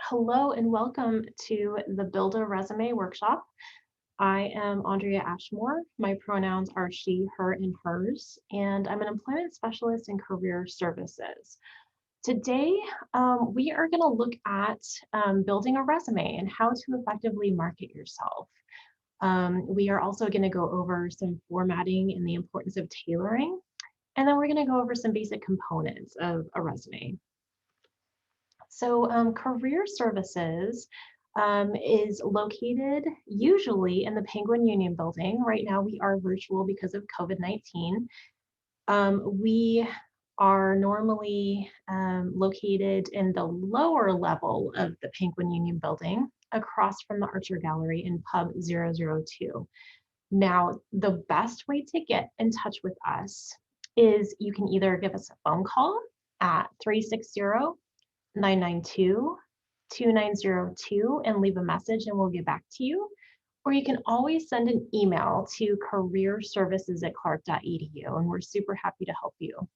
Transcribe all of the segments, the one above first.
Hello and welcome to the Build a Resume workshop. I am Andrea Ashmore. My pronouns are she, her, and hers, and I'm an employment specialist in career services. Today, we are going to look at building a resume and how to effectively market yourself. We are also going to go over some formatting and the importance of tailoring, and then we're going to go over some basic components of a resume. So career services is located usually in the Penguin Union building. Right now we are virtual because of COVID-19. We are normally located in the lower level of the Penguin Union building across from the Archer Gallery in Pub 002. Now, the best way to get in touch with us is you can either give us a phone call at 360 992 2902 and leave a message and we'll get back to you. Or you can always send an email to careerservices@clark.edu and we're super happy to help you.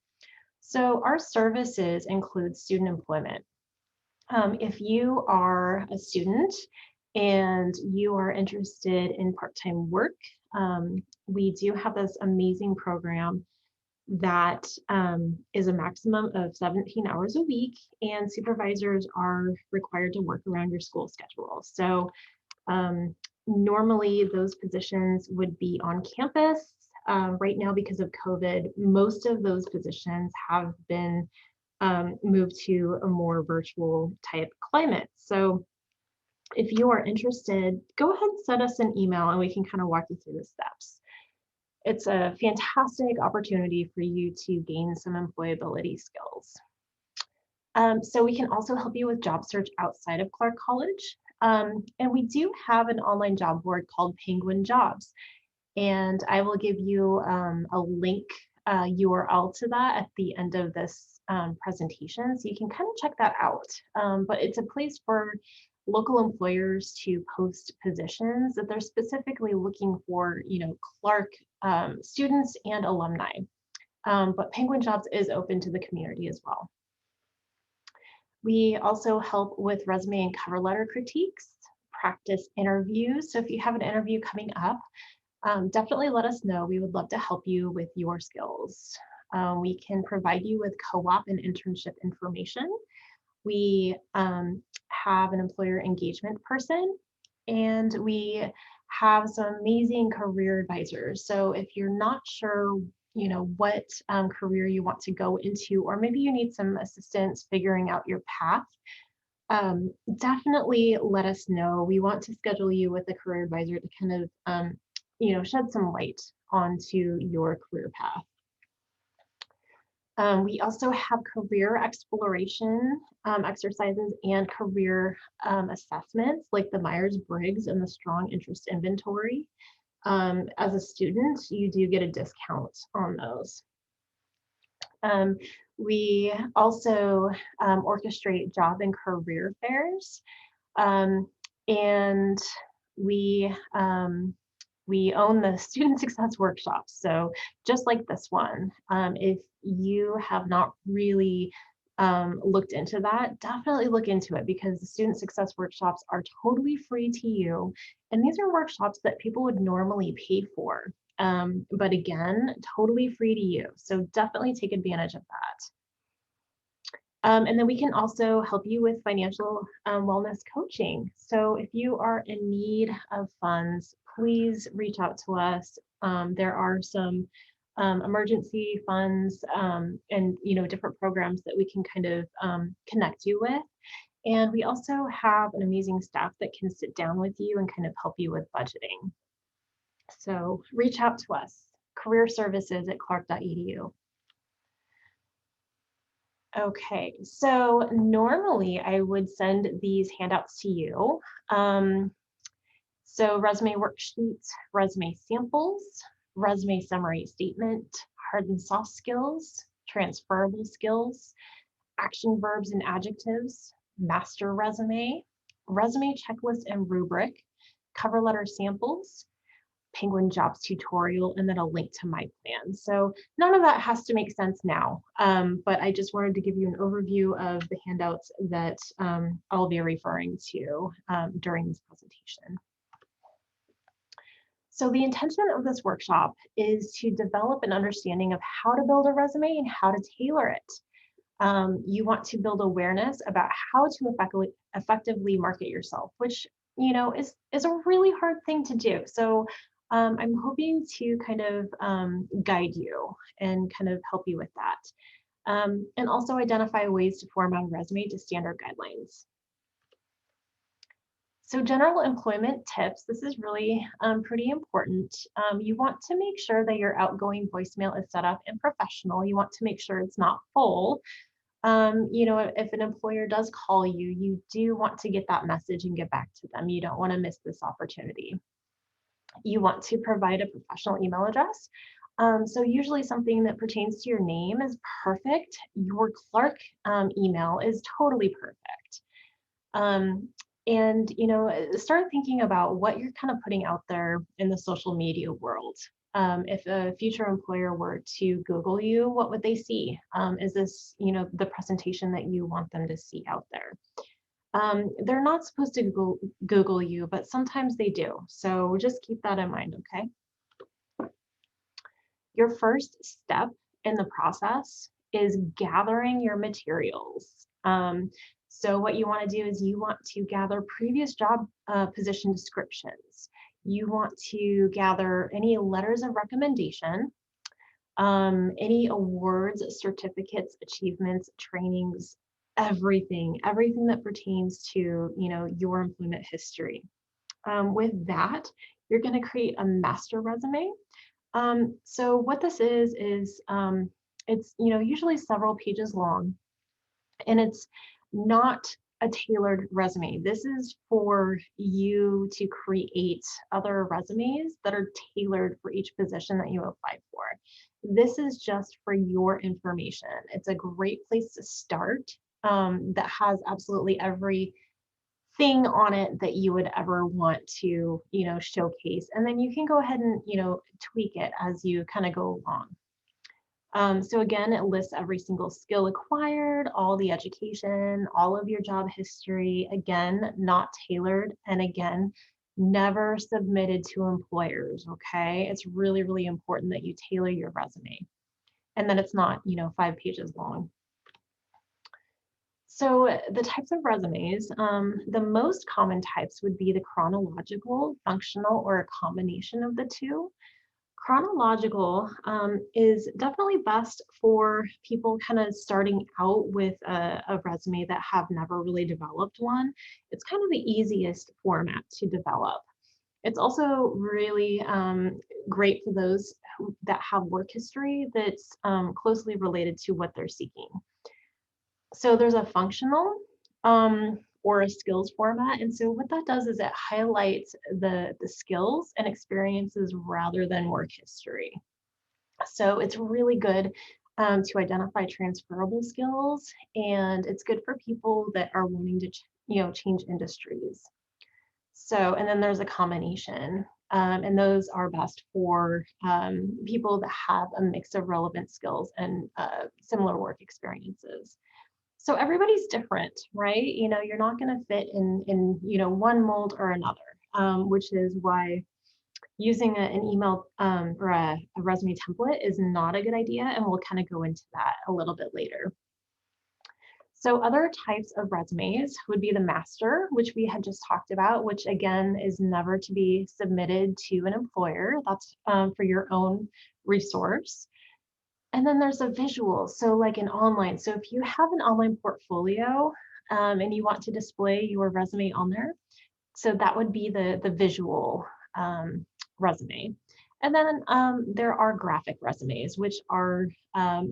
So our services include student employment. If you are a student and you are interested in part-time work, we do have this amazing program that is a maximum of 17 hours a week, and supervisors are required to work around your school schedule. So normally those positions would be on campus. Right now, because of COVID, most of those positions have been moved to a more virtual type climate. So if you are interested, go ahead and send us an email and we can kind of walk you through the steps. It's a fantastic opportunity for you to gain some employability skills. So we can also help you with job search outside of Clark College. And we do have an online job board called Penguin Jobs. And I will give you a link URL to that at the end of this presentation. So you can kind of check that out. But it's a place for local employers to post positions that they're specifically looking for, Clark students and alumni. But Penguin Jobs is open to the community as well. We also help with resume and cover letter critiques, practice interviews. So if you have an interview coming up, definitely let us know. We would love to help you with your skills. We can provide you with co-op and internship information. We have an employer engagement person, and we have some amazing career advisors. So if you're not sure, what career you want to go into, or maybe you need some assistance figuring out your path, definitely let us know. We want to schedule you with a career advisor to kind of, shed some light onto your career path. We also have career exploration exercises and career assessments like the Myers-Briggs and the Strong Interest Inventory. As a student, you do get a discount on those. We also orchestrate job and career fairs, and we own the student success workshops. So just like this one, if you have not really looked into that, definitely look into it, because the student success workshops are totally free to you. And these are workshops that people would normally pay for. But again, totally free to you. So definitely take advantage of that. And then we can also help you with financial wellness coaching. So if you are in need of funds, please reach out to us. There are some emergency funds and different programs that we can kind of connect you with. And we also have an amazing staff that can sit down with you and kind of help you with budgeting. So reach out to us, careerservices@clark.edu. Okay, so normally I would send these handouts to you. So resume worksheets, resume samples, resume summary statement, hard and soft skills, transferable skills, action verbs and adjectives, master resume, resume checklist and rubric, cover letter samples, Penguin Jobs tutorial, and then a link to my plan. So none of that has to make sense now, but I just wanted to give you an overview of the handouts that I'll be referring to during this presentation. So the intention of this workshop is to develop an understanding of how to build a resume and how to tailor it. You want to build awareness about how to effectively market yourself, which is a really hard thing to do. So I'm hoping to kind of guide you and kind of help you with that, and also identify ways to format a resume to standard guidelines. So general employment tips, this is really pretty important. You want to make sure that your outgoing voicemail is set up and professional. You want to make sure it's not full. If an employer does call you, you do want to get that message and get back to them. You don't want to miss this opportunity. You want to provide a professional email address. So usually something that pertains to your name is perfect. Your Clark email is totally perfect. And start thinking about what you're kind of putting out there in the social media world. If a future employer were to Google you, what would they see? Is this, the presentation that you want them to see out there? They're not supposed to Google you, but sometimes they do. So just keep that in mind, okay? Your first step in the process is gathering your materials. So what you want to do is you want to gather previous job position descriptions. You want to gather any letters of recommendation, any awards, certificates, achievements, trainings, everything that pertains to your employment history. With that, you're going to create a master resume. So what this is it's usually several pages long, and it's not a tailored resume. This is for you to create other resumes that are tailored for each position that you apply for. This is just for your information. It's a great place to start, that has absolutely every thing on it that you would ever want to, showcase. And then you can go ahead and, tweak it as you kind of go along. So again, it lists every single skill acquired, all the education, all of your job history, again, not tailored, and again, never submitted to employers, okay? It's really, really important that you tailor your resume and that it's not, 5 pages long. So the types of resumes, the most common types would be the chronological, functional, or a combination of the two. Chronological is definitely best for people kind of starting out with a resume that have never really developed one. It's kind of the easiest format to develop. It's also really great for those that have work history that's closely related to what they're seeking. So there's a functional or a skills format. And so what that does is it highlights the skills and experiences rather than work history. So it's really good to identify transferable skills, and it's good for people that are wanting to change industries. So, and then there's a combination, and those are best for people that have a mix of relevant skills and similar work experiences. So everybody's different, right? You're not going to fit in one mold or another, which is why using an email or a resume template is not a good idea, and we'll kind of go into that a little bit later. So other types of resumes would be the master, which we had just talked about, which again is never to be submitted to an employer. That's for your own resource. And then there's a visual, so like an online. So if you have an online portfolio and you want to display your resume on there, so that would be the visual resume. And then there are graphic resumes, which are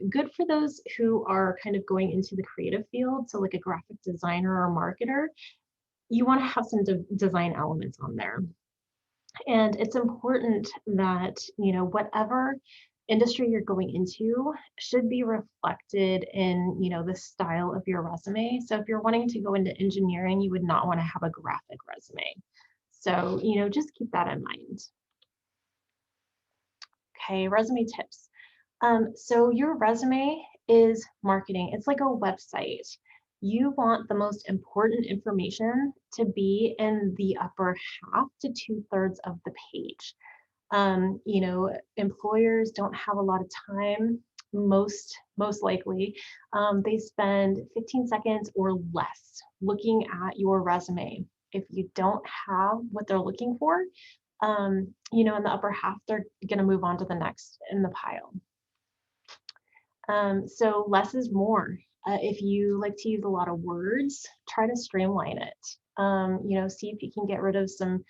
good for those who are kind of going into the creative field. So like a graphic designer or marketer, you want to have some design elements on there. And it's important that, whatever industry you're going into should be reflected in, the style of your resume. So if you're wanting to go into engineering, you would not want to have a graphic resume. So, just keep that in mind. Okay, resume tips. So your resume is marketing. It's like a website. You want the most important information to be in the upper half to two-thirds of the page. Employers don't have a lot of time. Most likely, they spend 15 seconds or less looking at your resume. If you don't have what they're looking for, in the upper half, they're going to move on to the next in the pile. So less is more. If you like to use a lot of words, try to streamline it. See if you can get rid of some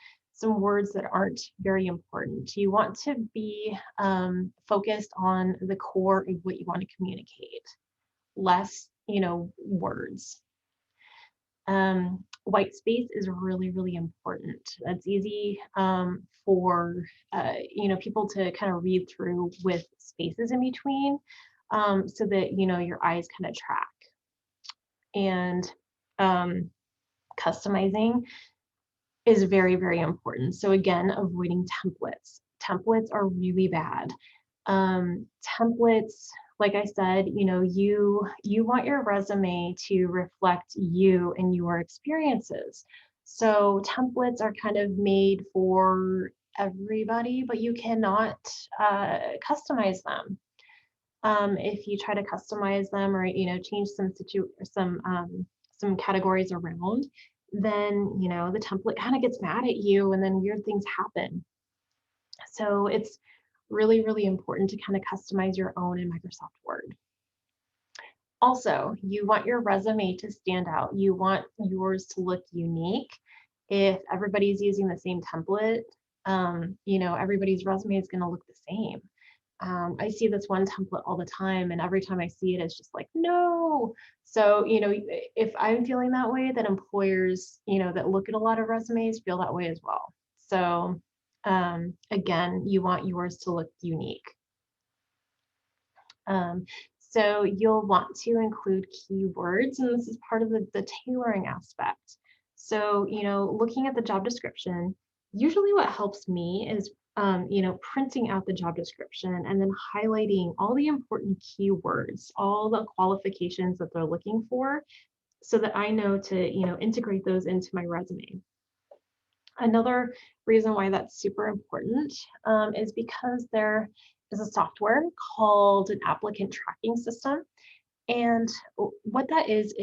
words that aren't very important. You want to be focused on the core of what you want to communicate, less, words. White space is really, really important. That's easy for people to kind of read through with spaces in between, so that your eyes kind of track. And customizing is very, very important. So again, avoiding templates. Templates are really bad. Templates, like I said, you want your resume to reflect you and your experiences. So templates are kind of made for everybody, but you cannot customize them. If you try to customize them or change some categories around, then the template kind of gets mad at you, and then weird things happen. So it's really, really important to kind of customize your own in Microsoft Word. Also, you want your resume to stand out. You want yours to look unique. If everybody's using the same template, everybody's resume is going to look the same. I see this one template all the time, and every time I see it, it's just like, no. So, if I'm feeling that way, then employers, that look at a lot of resumes feel that way as well. So, again, you want yours to look unique. So you'll want to include keywords, and this is part of the tailoring aspect. So, looking at the job description, usually what helps me is printing out the job description and then highlighting all the important keywords, all the qualifications that they're looking for, so that I know to, integrate those into my resume. Another reason why that's super important is because there is a software called an applicant tracking system. And what that is,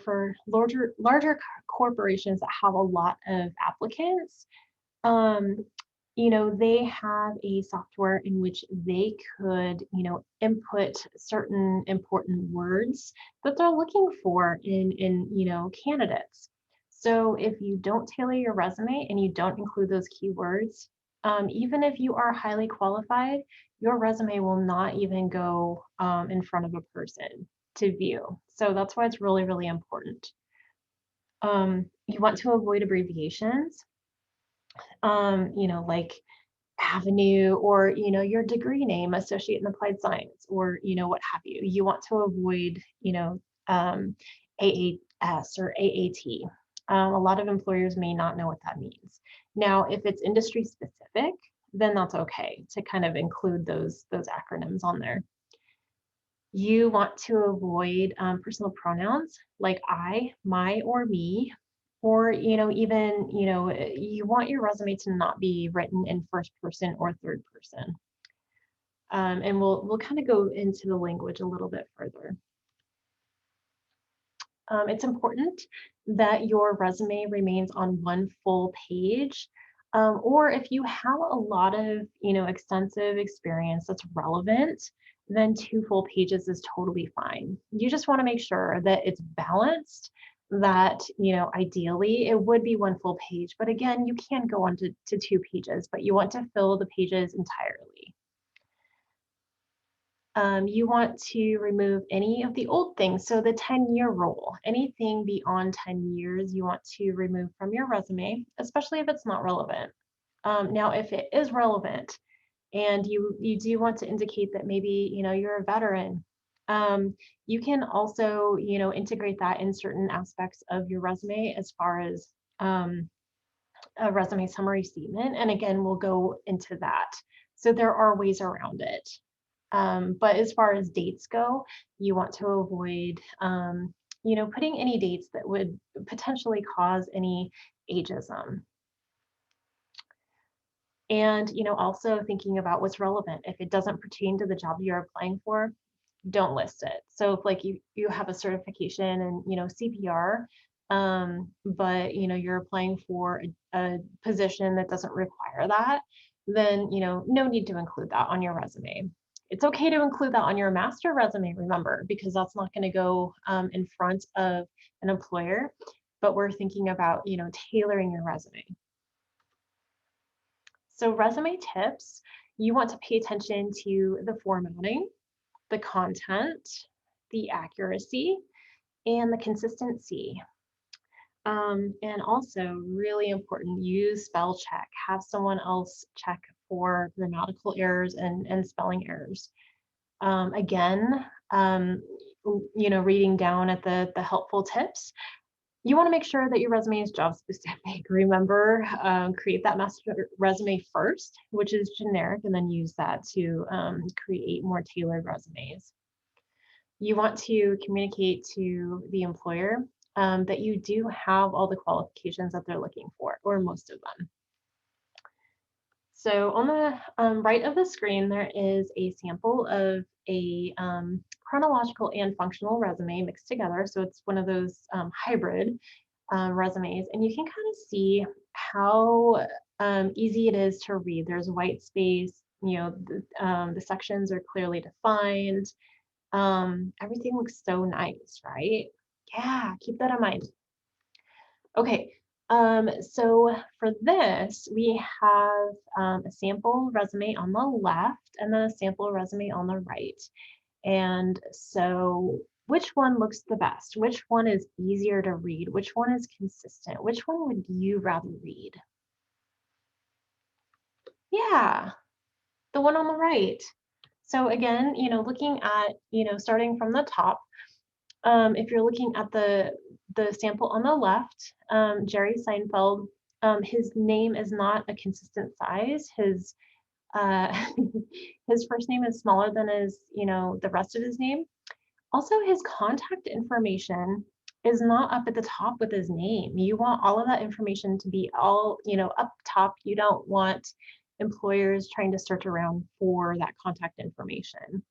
for larger corporations that have a lot of applicants, they have a software in which they could, input certain important words that they're looking for in candidates. So if you don't tailor your resume and you don't include those keywords, even if you are highly qualified, your resume will not even go in front of a person to view. So that's why it's really, really important. You want to avoid abbreviations, like avenue, or your degree name, associate in applied science, or what have you. You want to avoid AAS or AAT. A lot of employers may not know what that means. Now, if it's industry specific, then that's okay to kind of include those acronyms on there. You want to avoid personal pronouns like I, my, or me, or even you want your resume to not be written in first person or third person. And we'll kind of go into the language a little bit further. It's important that your resume remains on one full page, or if you have a lot of extensive experience that's relevant, then 2 full pages is totally fine. You just want to make sure that it's balanced, that ideally it would be 1 full page, but again, you can go on to 2 pages, but you want to fill the pages entirely. You want to remove any of the old things. So the 10-year rule, anything beyond 10 years, you want to remove from your resume, especially if it's not relevant. Now, if it is relevant and you do want to indicate that maybe, you're a veteran, you can also, integrate that in certain aspects of your resume as far as a resume summary statement. And again, we'll go into that. So there are ways around it. But as far as dates go, you want to avoid, putting any dates that would potentially cause any ageism. And, also thinking about what's relevant. If it doesn't pertain to the job you're applying for, don't list it. So if like you have a certification and CPR, but you're applying for a position that doesn't require that, then no need to include that on your resume. It's okay to include that on your master resume, remember, because that's not going to go in front of an employer. But we're thinking about tailoring your resume. So resume tips, you want to pay attention to the formatting, the content, the accuracy, and the consistency. And also, really important, use spell check. Have someone else check for grammatical errors and spelling errors. Again, reading down at the helpful tips, you want to make sure that your resume is job specific. Remember, create that master resume first, which is generic, and then use that to create more tailored resumes. You want to communicate to the employer that you do have all the qualifications that they're looking for, or most of them. So on the right of the screen, there is a sample of a chronological and functional resume mixed together. So it's one of those hybrid resumes, and you can kind of see how easy it is to read. There's white space, the sections are clearly defined. Everything looks so nice, right? Yeah, keep that in mind. Okay, so for this, we have a sample resume on the left and then a sample resume on the right. And so which one looks the best? Which one is easier to read? Which one is consistent? Which one would you rather read? Yeah, the one on the right. So again, looking at, starting from the top, if you're looking at the sample on the left, Jerry Seinfeld, his name is not a consistent size. His his first name is smaller than the rest of his name. Also, his contact information is not up at the top with his name. You want all of that information to be all, up top. You don't want employers trying to search around for that contact information.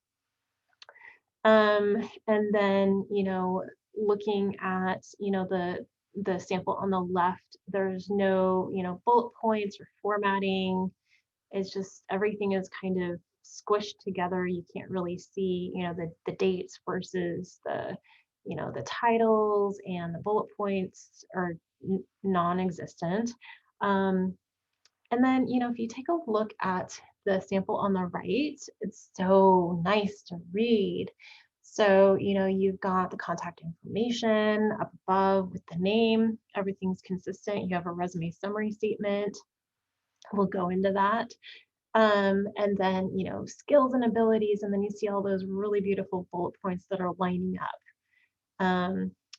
And then, looking at, the sample on the left, there's no, bullet points or formatting. It's just everything is kind of squished together. You can't really see, the dates versus the titles, and the bullet points are non-existent. And then, if you take a look at the sample on the right, it's so nice to read. So, you've got the contact information up above with the name, everything's consistent. You have a resume summary statement. We'll go into that. And then, skills and abilities, and then you see all those really beautiful bullet points that are lining up.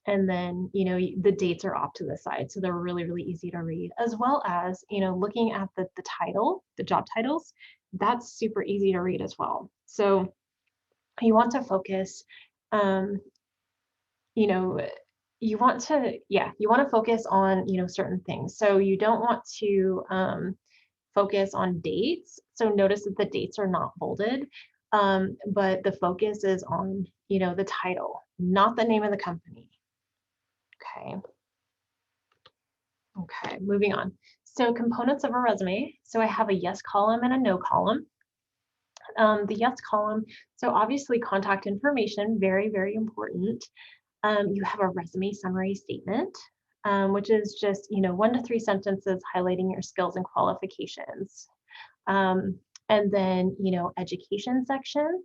And then, the dates are off to the side, so they're really, really easy to read, as well as, looking at the title, the job titles, that's super easy to read as well. So you want to focus, you want to focus on, certain things. So you don't want to focus on dates. So notice that the dates are not bolded, but the focus is on, the title, not the name of the company. Okay. Okay, moving on. So components of a resume. So I have a yes column and a no column. The yes column, so obviously contact information, very, very important. You have a resume summary statement, which is just, 1 to 3 sentences highlighting your skills and qualifications. And then, education section,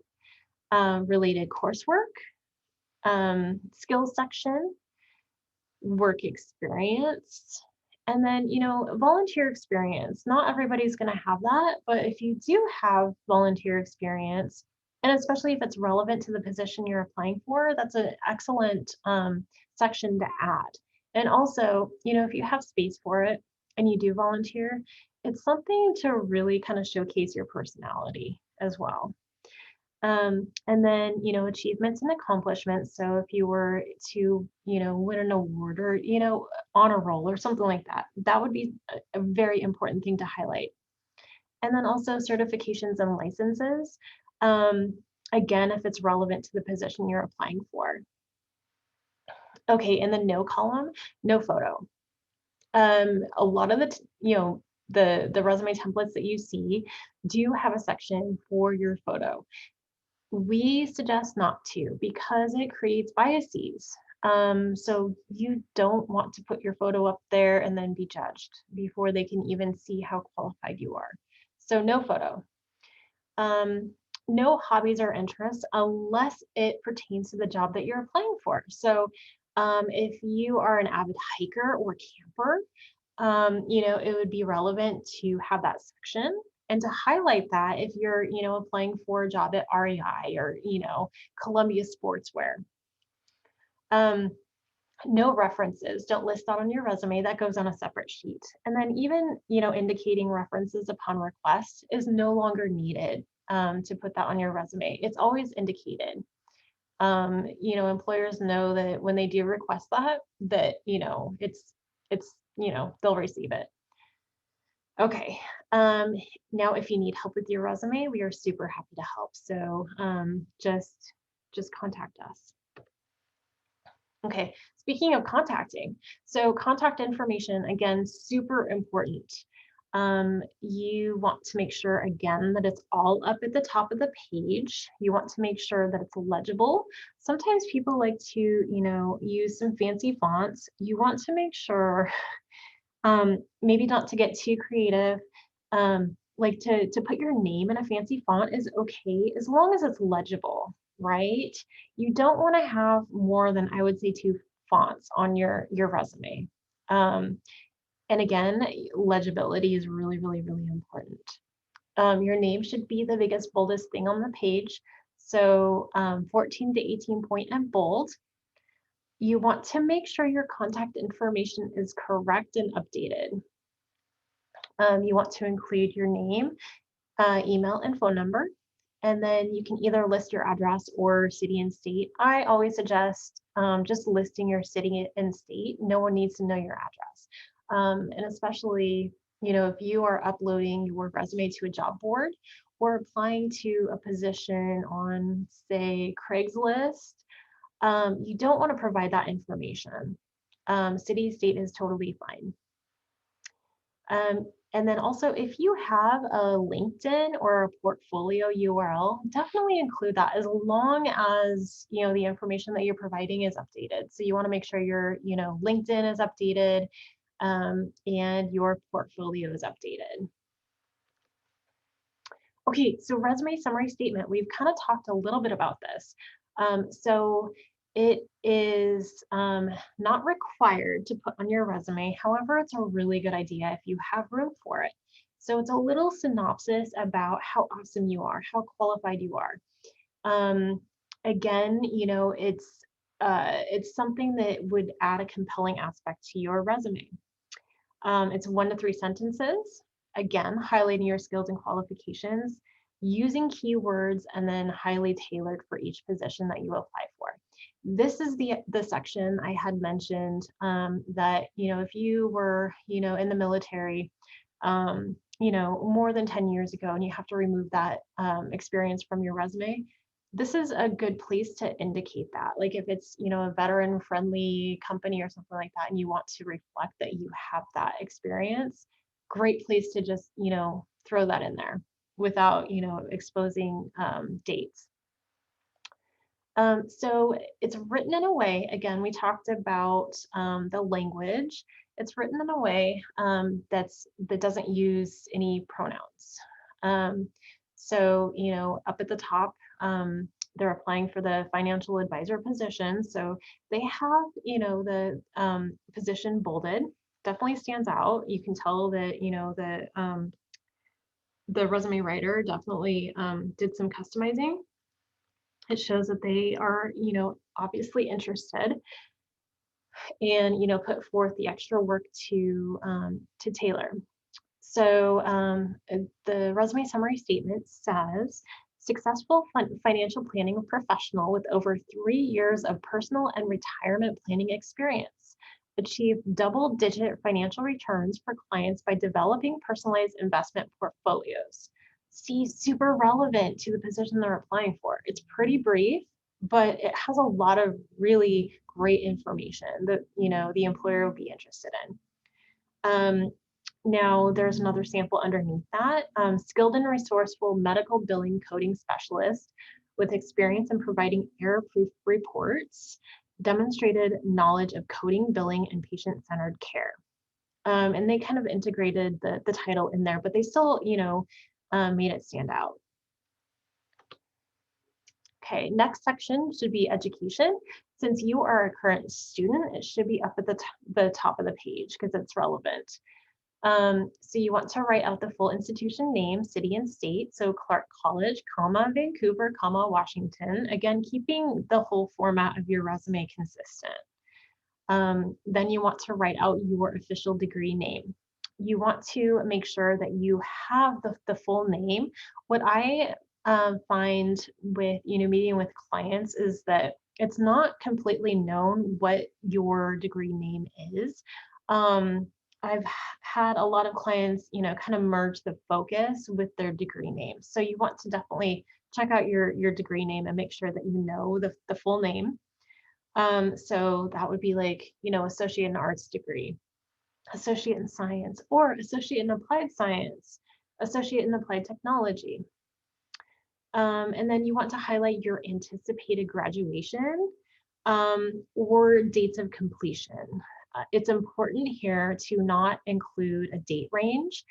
related coursework, skills section, work experience, and then, volunteer experience. Not everybody's going to have that, but if you do have volunteer experience, and especially if it's relevant to the position you're applying for, that's an excellent section to add. And also, if you have space for it and you do volunteer, It's something to really kind of showcase your personality as well. And then, achievements and accomplishments. So if you were to, win an award or, honor roll or something like that, that would be a very important thing to highlight. And then also certifications and licenses. Um, Again, if it's relevant to the position you're applying for. Okay, in the no column, no photo. A lot of the resume templates that you see do have a section for your photo. We suggest not to because it creates biases. So you don't want to put your photo up there and then be judged before they can even see how qualified you are. So no photo. Um, no hobbies or interests unless it pertains to the job that you're applying for. So if you are an avid hiker or camper, it would be relevant to have that section and to highlight that if you're, applying for a job at REI or, Columbia Sportswear. Um, no references, don't list that on your resume, that goes on a separate sheet. And then even, indicating references upon request is no longer needed to put that on your resume. It's always indicated. Employers know that when they do request that, they'll receive it. Okay. Now if you need help with your resume, we are super happy to help. So just contact us. Okay, speaking of contacting, so contact information, again, super important. You want to make sure, again, that it's all up at the top of the page. You want to make sure that it's legible. Sometimes people like to, use some fancy fonts. You want to make sure, maybe not to get too creative, like to put your name in a fancy font is okay, as long as it's legible, right? You don't want to have more than, I would say, 2 fonts on your resume. And again, legibility is really, really, really important. Your name should be the biggest, boldest thing on the page. So 14 to 18 point and bold. You want to make sure your contact information is correct and updated. You want to include your name, email, and phone number. And then you can either list your address or city and state. I always suggest just listing your city and state. No one needs to know your address. And especially, if you are uploading your resume to a job board or applying to a position on, say, Craigslist, you don't want to provide that information. City, state is totally fine. And then also, if you have a LinkedIn or a portfolio URL, definitely include that as long as, the information that you're providing is updated. So you want to make sure your, LinkedIn is updated and your portfolio is updated. Okay, so resume summary statement. We've kind of talked a little bit about this. So it is not required to put on your resume. However, it's a really good idea if you have room for it. So it's a little synopsis about how awesome you are, how qualified you are. Again, it's something that would add a compelling aspect to your resume. It's 1 to 3 sentences. Again, highlighting your skills and qualifications, using keywords, and then highly tailored for each position that you apply for. This is the section I had mentioned that, if you were, in the military, more than 10 years ago, and you have to remove that experience from your resume, this is a good place to indicate that. Like if it's, a veteran friendly company or something like that, and you want to reflect that you have that experience, great place to just, throw that in there without, exposing dates. So it's written in a way, again, we talked about the language. It's written in a way that doesn't use any pronouns. So, up at the top, they're applying for the financial advisor position. So they have, the position bolded, definitely stands out. You can tell that, the resume writer definitely did some customizing. It shows that they are, obviously interested and, put forth the extra work to tailor. So the resume summary statement says, successful financial planning professional with over 3 years of personal and retirement planning experience. Achieved double-digit financial returns for clients by developing personalized investment portfolios. See, super relevant to the position they're applying for. It's pretty brief, but it has a lot of really great information that the employer would be interested in. Now there's another sample underneath that. Skilled and resourceful medical billing coding specialist with experience in providing error-proof reports, demonstrated knowledge of coding, billing, and patient-centered care. And they kind of integrated the title in there, but they still, made it stand out. Okay, next section should be education. Since you are a current student, it should be up at the top of the page because it's relevant. So you want to write out the full institution name, city and state. So Clark College, comma, Vancouver, comma, Washington. Again, keeping the whole format of your resume consistent. Then you want to write out your official degree name. You want to make sure that you have the full name. What I find with meeting with clients is that it's not completely known what your degree name is. I've had a lot of clients, kind of merge the focus with their degree name. So you want to definitely check out your degree name and make sure that you know the full name. So that would be like, associate in arts degree, associate in science, or associate in applied science, associate in applied technology. And then you want to highlight your anticipated graduation or dates of completion. It's important here to not include a date range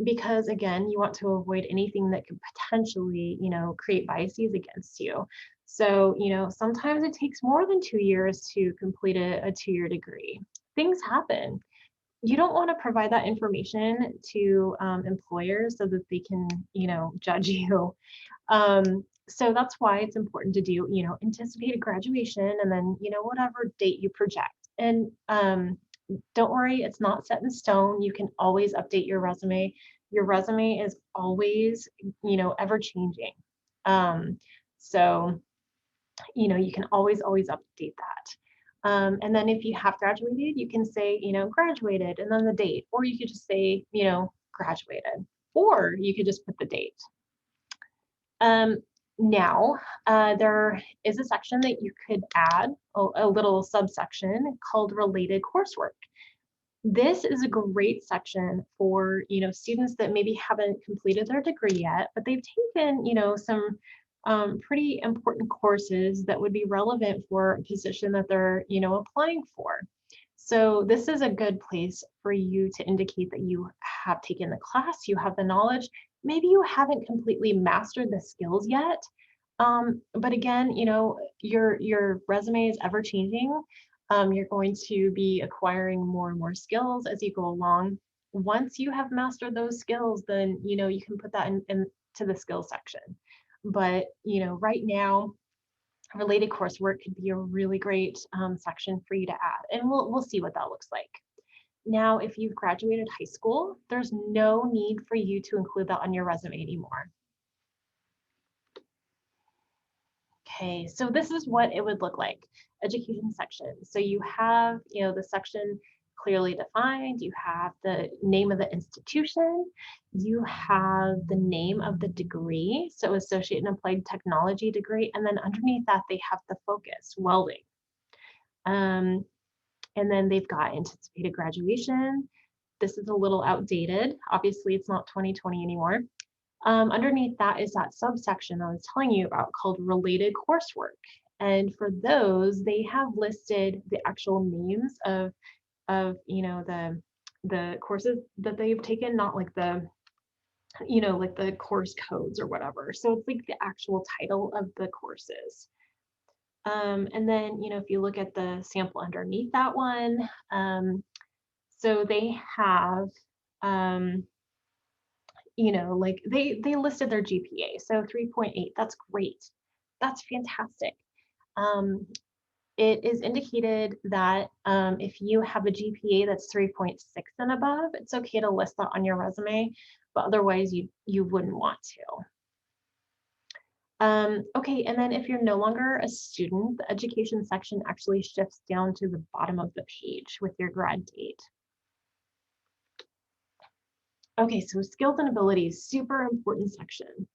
because again, you want to avoid anything that could potentially, create biases against you. So, sometimes it takes more than 2 years to complete a 2-year degree. Things happen. You don't want to provide that information to employers so that they can, judge you. So that's why it's important to do, anticipated graduation and then, whatever date you project. And don't worry, it's not set in stone. You can always update your resume. Your resume is always, ever changing. So, you can always update that. And then if you have graduated, you can say, graduated and then the date, or you could just say, graduated, or you could just put the date. Now, there is a section that you could add, a little subsection called related coursework. This is a great section for, students that maybe haven't completed their degree yet, but they've taken, some pretty important courses that would be relevant for a position that they're, applying for. So this is a good place for you to indicate that you have taken the class, you have the knowledge. Maybe you haven't completely mastered the skills yet. But again, your resume is ever changing. You're going to be acquiring more and more skills as you go along. Once you have mastered those skills, then, you can put that into the skills section. But, right now, related coursework could be a really great section for you to add. And we'll see what that looks like. Now, if you've graduated high school, there's no need for you to include that on your resume anymore. Okay, so this is what it would look like, education section. So you have, the section clearly defined, you have the name of the institution, you have the name of the degree, so associate in applied technology degree, and then underneath that they have the focus, welding. And then they've got anticipated graduation. This is a little outdated. Obviously, it's not 2020 anymore. Underneath that is that subsection I was telling you about called related coursework. And for those, they have listed the actual names of the courses that they've taken, not like the like the course codes or whatever. So it's like the actual title of the courses. And then, if you look at the sample underneath that one, so they have, like they listed their GPA. So 3.8, that's great. That's fantastic. it is indicated that if you have a GPA that's 3.6 and above, it's okay to list that on your resume, but otherwise you wouldn't want to. Okay, and then if you're no longer a student, the education section actually shifts down to the bottom of the page with your grad date. Okay, so skills and abilities, super important section.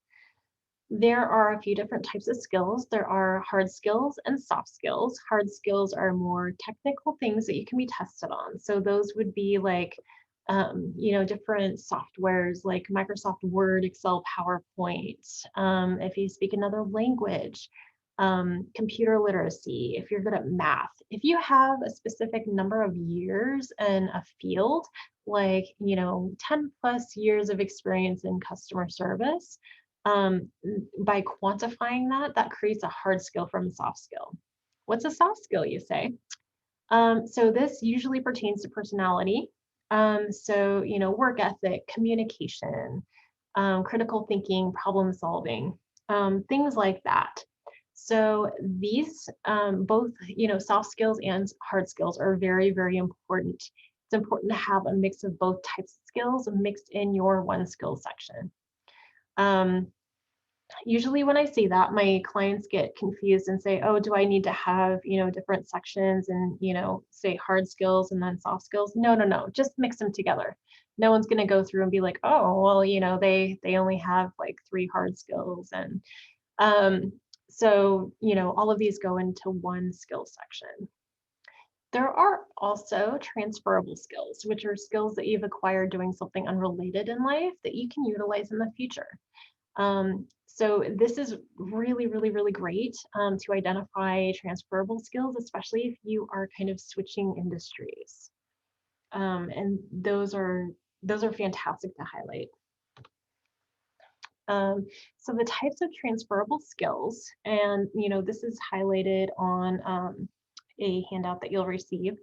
There are a few different types of skills. There are hard skills and soft skills. Hard skills are more technical things that you can be tested on. So those would be like, different softwares like Microsoft Word, Excel, PowerPoint. If you speak another language, computer literacy, if you're good at math, if you have a specific number of years in a field, like, 10 plus years of experience in customer service, by quantifying that, that creates a hard skill from a soft skill. What's a soft skill, you say? So this usually pertains to personality. So, work ethic, communication, critical thinking, problem solving, things like that. So these both, soft skills and hard skills are very, very important. It's important to have a mix of both types of skills mixed in your one skill section. Usually when I say that, my clients get confused and say, oh, do I need to have, different sections and, say hard skills and then soft skills? No, no, no, just mix them together. No one's going to go through and be like, oh, well, they only have like 3 hard skills. And so, all of these go into one skill section. There are also transferable skills, which are skills that you've acquired doing something unrelated in life that you can utilize in the future. So this is really, really, really great to identify transferable skills, especially if you are kind of switching industries. And those are fantastic to highlight. So the types of transferable skills, and this is highlighted on a handout that you'll receive.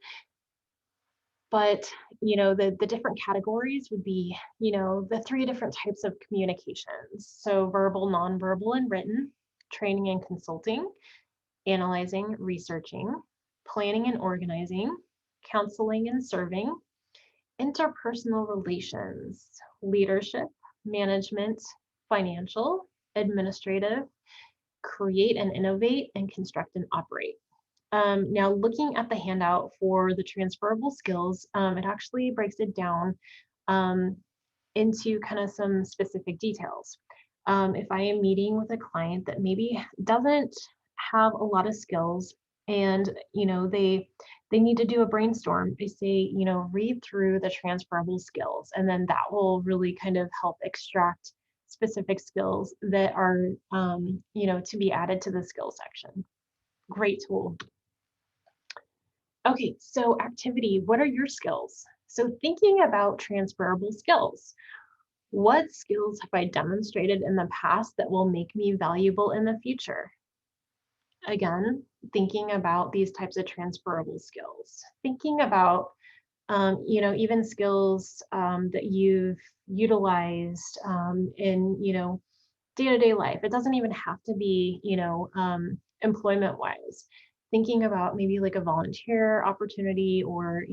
But the different categories would be the 3 different types of communications. So verbal, nonverbal, and written, training and consulting, analyzing, researching, planning and organizing, counseling and serving, interpersonal relations, leadership, management, financial, administrative, create and innovate, and construct and operate. Now, looking at the handout for the transferable skills, it actually breaks it down into kind of some specific details. If I am meeting with a client that maybe doesn't have a lot of skills and they need to do a brainstorm, I say, read through the transferable skills, and then that will really kind of help extract specific skills that are to be added to the skill section. Great tool. Okay, so activity, what are your skills? So thinking about transferable skills, what skills have I demonstrated in the past that will make me valuable in the future? Again, thinking about these types of transferable skills, thinking about, even skills that you've utilized in, day-to-day life. It doesn't even have to be, employment-wise. Thinking about maybe like a volunteer opportunity or,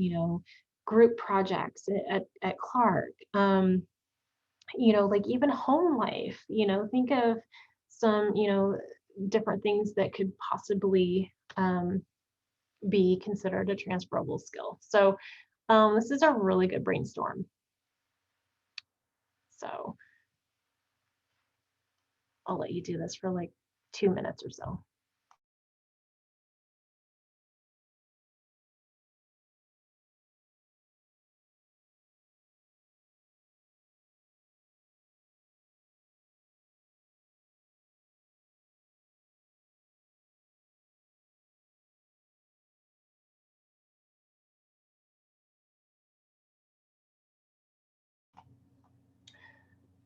group projects at Clark. Like even home life, think of some, different things that could possibly be considered a transferable skill. So this is a really good brainstorm. So I'll let you do this for like 2 minutes or so.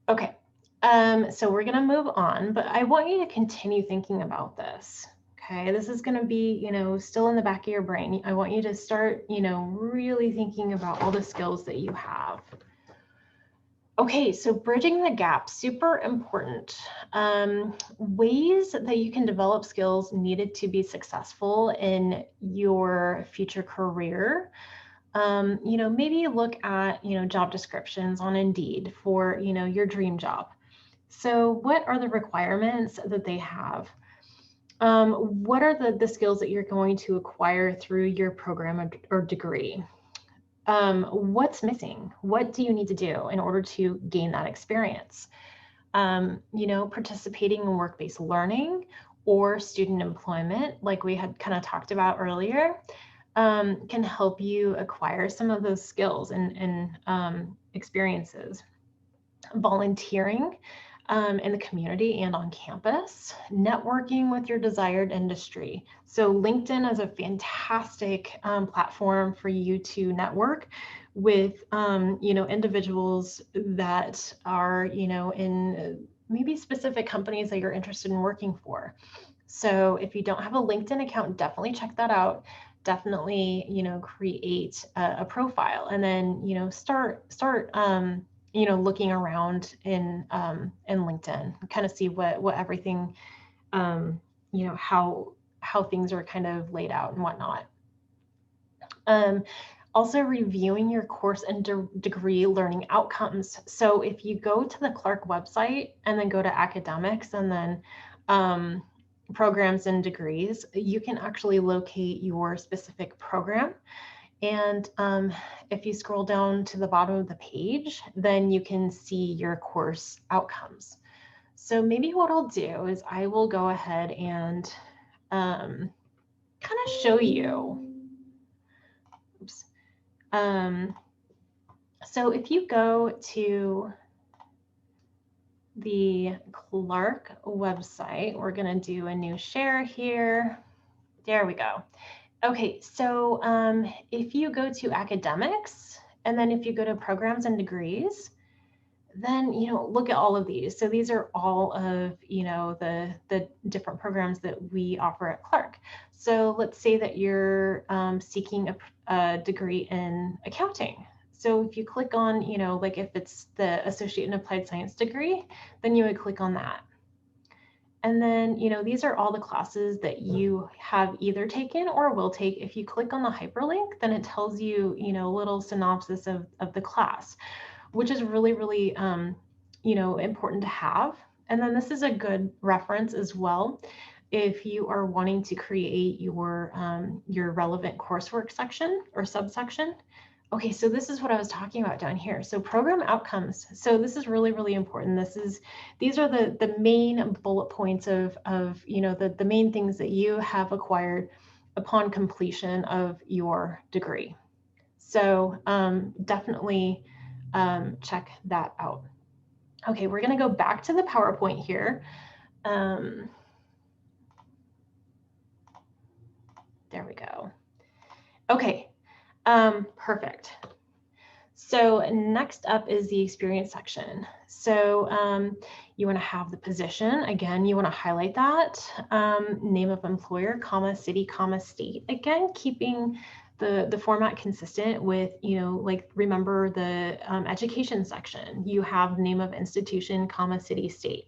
Okay, so we're gonna move on, but I want you to continue thinking about this. Okay, this is gonna be, still in the back of your brain. I want you to start, really thinking about all the skills that you have. Okay, so bridging the gap, super important. Ways that you can develop skills needed to be successful in your future career. Maybe look at, job descriptions on Indeed for, your dream job. So what are the requirements that they have? What are the skills that you're going to acquire through your program or degree? What's missing? What do you need to do in order to gain that experience? Participating in work-based learning or student employment, like we had kind of talked about earlier, can help you acquire some of those skills and experiences. Volunteering in the community and on campus, networking with your desired industry. So LinkedIn is a fantastic platform for you to network with, individuals that are, in maybe specific companies that you're interested in working for. So if you don't have a LinkedIn account, definitely check that out. Definitely, create a profile, and then, start looking around in LinkedIn, kind of see what everything, how things are kind of laid out and whatnot. Also reviewing your course and degree learning outcomes. So if you go to the Clark website and then go to academics and then programs and degrees, you can actually locate your specific program. And if you scroll down to the bottom of the page, then you can see your course outcomes. So maybe what I'll do is I will go ahead and kind of show you. Oops. So if you go to the Clark website, we're going to do a new share here. There we go. Okay, so if you go to academics, and then if you go to programs and degrees, then, look at all of these. So these are all of, the different programs that we offer at Clark. So let's say that you're seeking a degree in accounting. So if you click on, like if it's the Associate in Applied Science degree, then you would click on that. And then, these are all the classes that you have either taken or will take. If you click on the hyperlink, then it tells you, a little synopsis of the class, which is really, really, important to have. And then this is a good reference as well if you are wanting to create your relevant coursework section or subsection. Okay, so this is what I was talking about down here. So program outcomes. So this is really, really important. These are the main bullet points of the main things that you have acquired upon completion of your degree. So definitely check that out. Okay, we're going to go back to the PowerPoint here. There we go. Okay, perfect. So next up is the experience section. So you want to have the position. Again, you want to highlight that. Name of employer, comma, city, comma, state. Again, keeping the format consistent with, like remember the education section. You have name of institution, comma, city, state.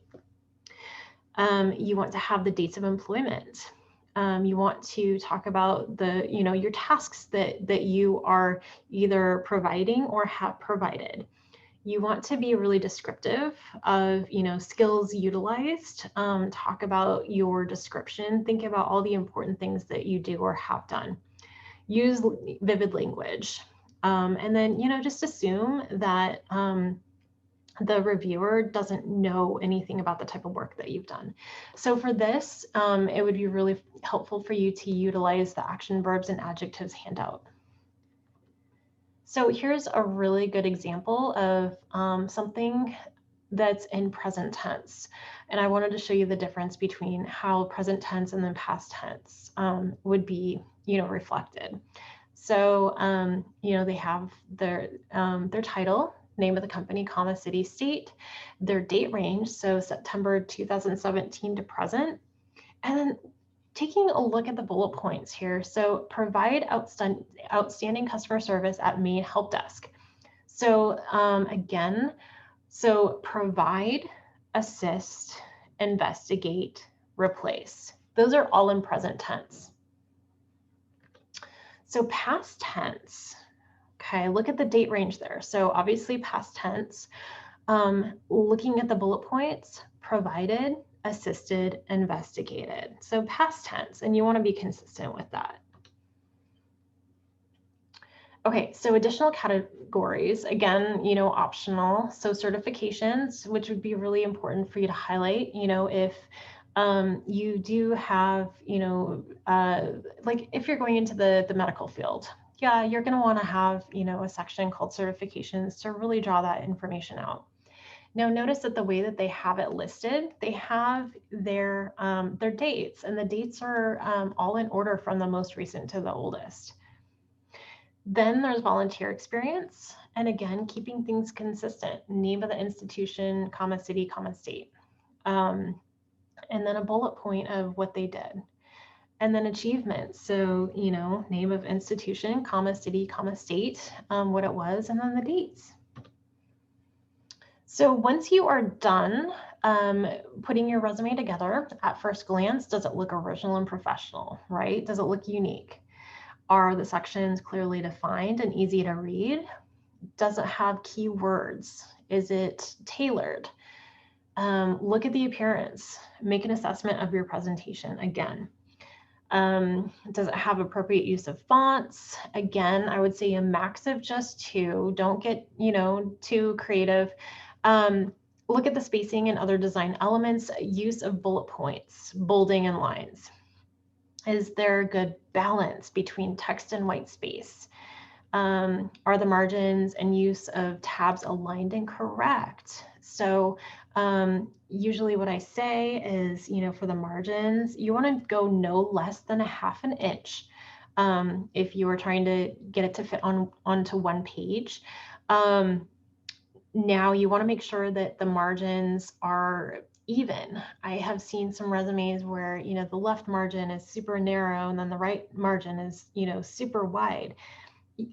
You want to have the dates of employment. You want to talk about your tasks that you are either providing or have provided. You want to be really descriptive of, skills utilized. Talk about your description. Think about all the important things that you do or have done. Use vivid language. And then, just assume that the reviewer doesn't know anything about the type of work that you've done. So for this, it would be really helpful for you to utilize the action verbs and adjectives handout. So here's a really good example of something that's in present tense. And I wanted to show you the difference between how present tense and then past tense would be, reflected. So, they have their title, name of the company, comma, city, state, their date range, so September 2017 to present, and then taking a look at the bullet points here. So provide outstanding customer service at main help desk. So again, So provide, assist, investigate, replace. Those are all in present tense. So past tense, okay, look at the date range there. So obviously past tense, looking at the bullet points, provided, assisted, investigated. So past tense, and you want to be consistent with that. Okay, so additional categories, again, optional. So certifications, which would be really important for you to highlight, if you do have, like if you're going into the medical field, yeah, you're going to want to have, a section called certifications to really draw that information out. Now, notice that the way that they have it listed, they have their dates, and the dates are all in order from the most recent to the oldest. Then there's volunteer experience. And again, keeping things consistent, name of the institution, comma, city, comma, state. And then a bullet point of what they did. And then achievements. So, name of institution, comma, city, comma, state, what it was, and then the dates. So once you are done putting your resume together, at first glance, does it look original and professional, right? Does it look unique? Are the sections clearly defined and easy to read? Does it have keywords? Is it tailored? Look at the appearance. Make an assessment of your presentation again. Does it have appropriate use of fonts? Again, I would say a max of just 2. Don't get, too creative. Look at the spacing and other design elements, use of bullet points, bolding, and lines. Is there a good balance between text and white space? Are the margins and use of tabs aligned and correct? So usually what I say is, for the margins, you want to go no less than 1/2 inch if you are trying to get it to fit onto one page. Now you want to make sure that the margins are even. I have seen some resumes where, the left margin is super narrow and then the right margin is, super wide.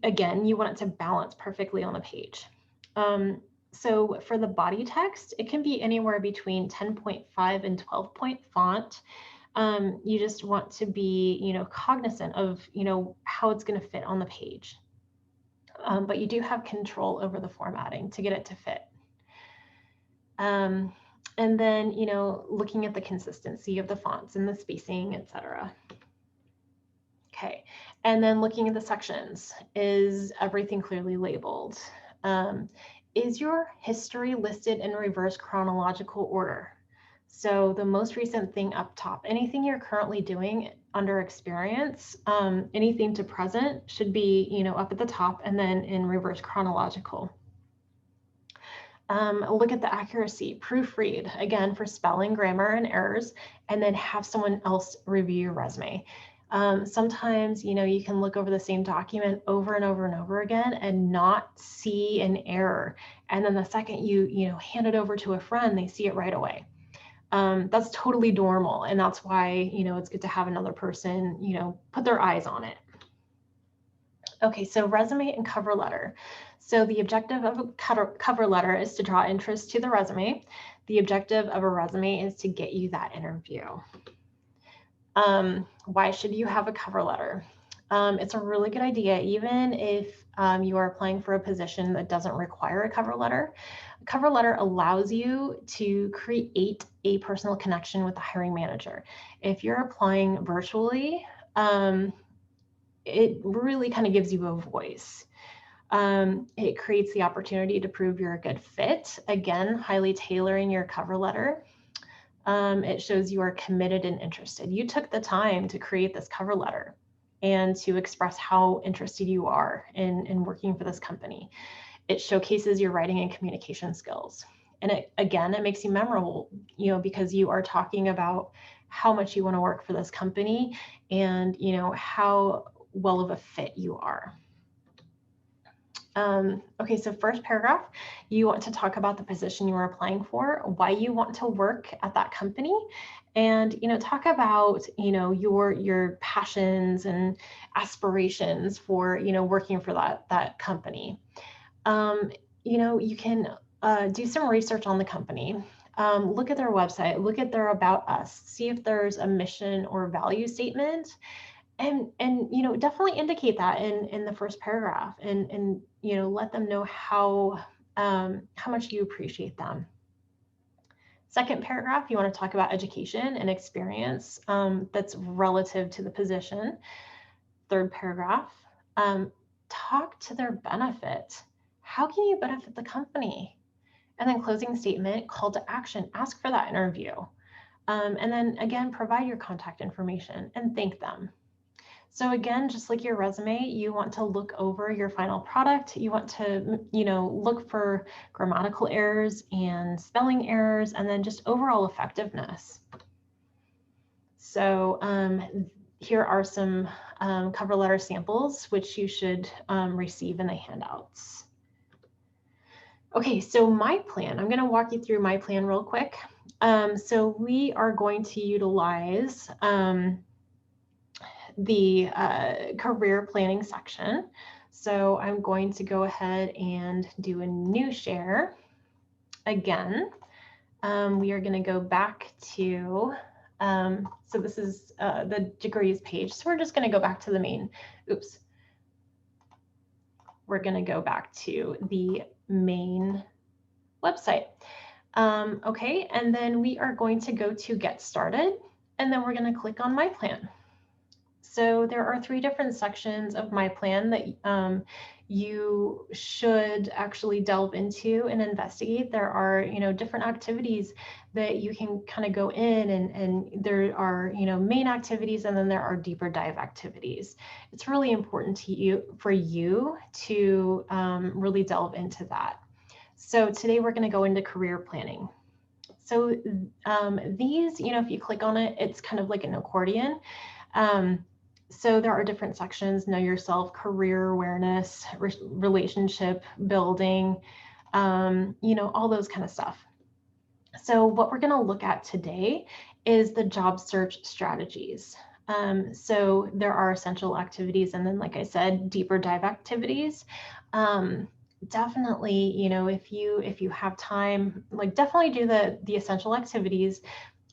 Again, you want it to balance perfectly on the page. So for the body text, it can be anywhere between 10.5 and 12-point font. You just want to be, cognizant of, how it's going to fit on the page. But you do have control over the formatting to get it to fit. And then, looking at the consistency of the fonts and the spacing, etc. Okay, and then looking at the sections, is everything clearly labeled? Is your history listed in reverse chronological order? So the most recent thing up top, anything you're currently doing under experience, anything to present should be, up at the top and then in reverse chronological. Look at the accuracy, proofread, again, for spelling, grammar, and errors, and then have someone else review your resume. Sometimes, you can look over the same document over and over and over again and not see an error. And then the second you hand it over to a friend, they see it right away. That's totally normal. And that's why, it's good to have another person, put their eyes on it. Okay, so resume and cover letter. So the objective of a cover letter is to draw interest to the resume. The objective of a resume is to get you that interview. Why should you have a cover letter? It's a really good idea, even if you are applying for a position that doesn't require a cover letter. A cover letter allows you to create a personal connection with the hiring manager. If you're applying virtually, it really kind of gives you a voice. It creates the opportunity to prove you're a good fit. Again, highly tailoring your cover letter. It shows you are committed and interested. You took the time to create this cover letter and to express how interested you are in working for this company. It showcases your writing and communication skills. And it makes you memorable, because you are talking about how much you want to work for this company and, how well of a fit you are. Okay, so first paragraph, you want to talk about the position you are applying for, why you want to work at that company, and talk about your passions and aspirations for working for that company. You can do some research on the company. Look at their website, look at their About Us, see if there's a mission or value statement, and definitely indicate that in the first paragraph, and let them know how much you appreciate them. Second paragraph, you want to talk about education and experience that's relative to the position. Third paragraph, talk to their benefit. How can you benefit the company? And then closing statement, call to action, ask for that interview. And then again, provide your contact information and thank them. So again, just like your resume, you want to look over your final product. You want to, look for grammatical errors and spelling errors, and then just overall effectiveness. So here are some cover letter samples, which you should receive in the handouts. Okay, so my plan, I'm going to walk you through my plan real quick. So we are going to utilize the career planning section. So I'm going to go ahead and do a new share. Again, we are going to go back to, so this is the degrees page. So we're just going to go back to the main, we're going to go back to the main website. Okay, and then we are going to go to get started, and then we're going to click on my plan. So there are 3 different sections of my plan that you should actually delve into and investigate. There are, different activities that you can kind of go in, and there are, main activities, and then there are deeper dive activities. It's really important for you to really delve into that. So today we're going to go into career planning. So these, if you click on it, it's kind of like an accordion. So there are different sections: know yourself, career awareness, relationship building, all those kind of stuff. So what we're going to look at today is the job search strategies. So there are essential activities, and then, like I said, deeper dive activities. Definitely, if you have time, definitely do the essential activities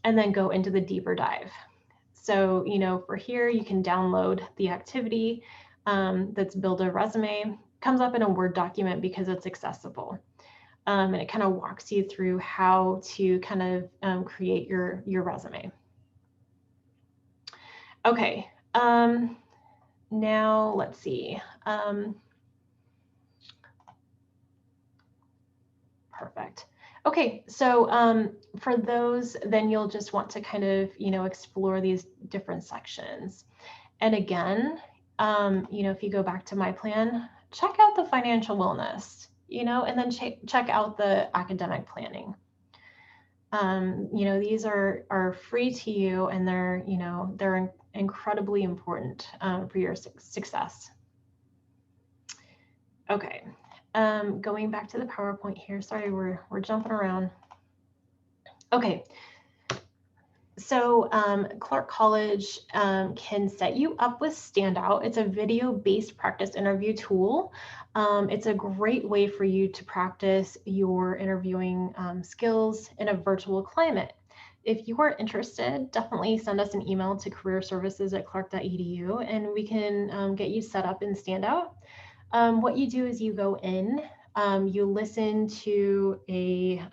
and then go into the deeper dive. So, for here, you can download the activity that's build a resume. Comes up in a Word document because it's accessible. And it kind of walks you through how to kind of create your resume. Okay, now let's see. Perfect. Okay, so for those, then you'll just want to kind of, explore these different sections. And again, if you go back to my plan, check out the financial wellness, and then check out the academic planning. These are free to you, and they're incredibly important for your success. Okay. Going back to the PowerPoint here. Sorry, we're jumping around. Okay. So Clark College can set you up with Standout. It's a video-based practice interview tool. It's a great way for you to practice your interviewing skills in a virtual climate. If you are interested, definitely send us an email to careerservices@clark.edu, and we can get you set up in Standout. What you do is you go in, you listen to a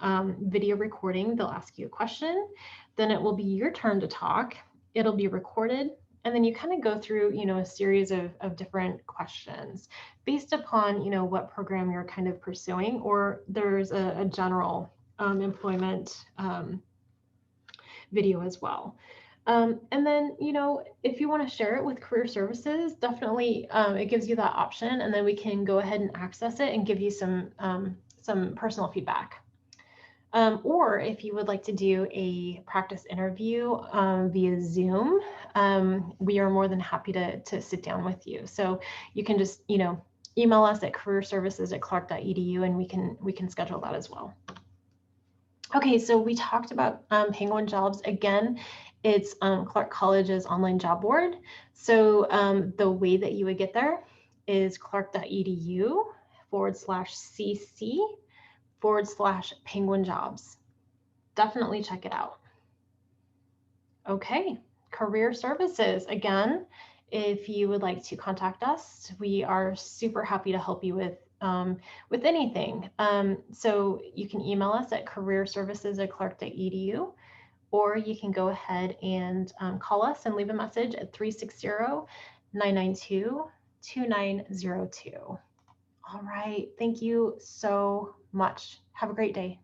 video recording. They'll ask you a question, then it will be your turn to talk. It'll be recorded, and then you kind of go through, a series of different questions based upon, what program you're kind of pursuing, or there's a general employment video as well. And then, if you want to share it with Career Services, definitely it gives you that option, and then we can go ahead and access it and give you some personal feedback. Or if you would like to do a practice interview via Zoom, we are more than happy to sit down with you. So you can just, email us at careerservices@clark.edu, and we can schedule that as well. Okay, so we talked about Penguin Jobs. Again, it's Clark College's online job board. So the way that you would get there is clark.edu/cc, penguin jobs. Definitely check it out. Okay, career services. Again, if you would like to contact us, we are super happy to help you with anything. So you can email us at careerservices@clark.edu, or you can go ahead and call us and leave a message at 360-992-2902. All right, thank you so much. Have a great day.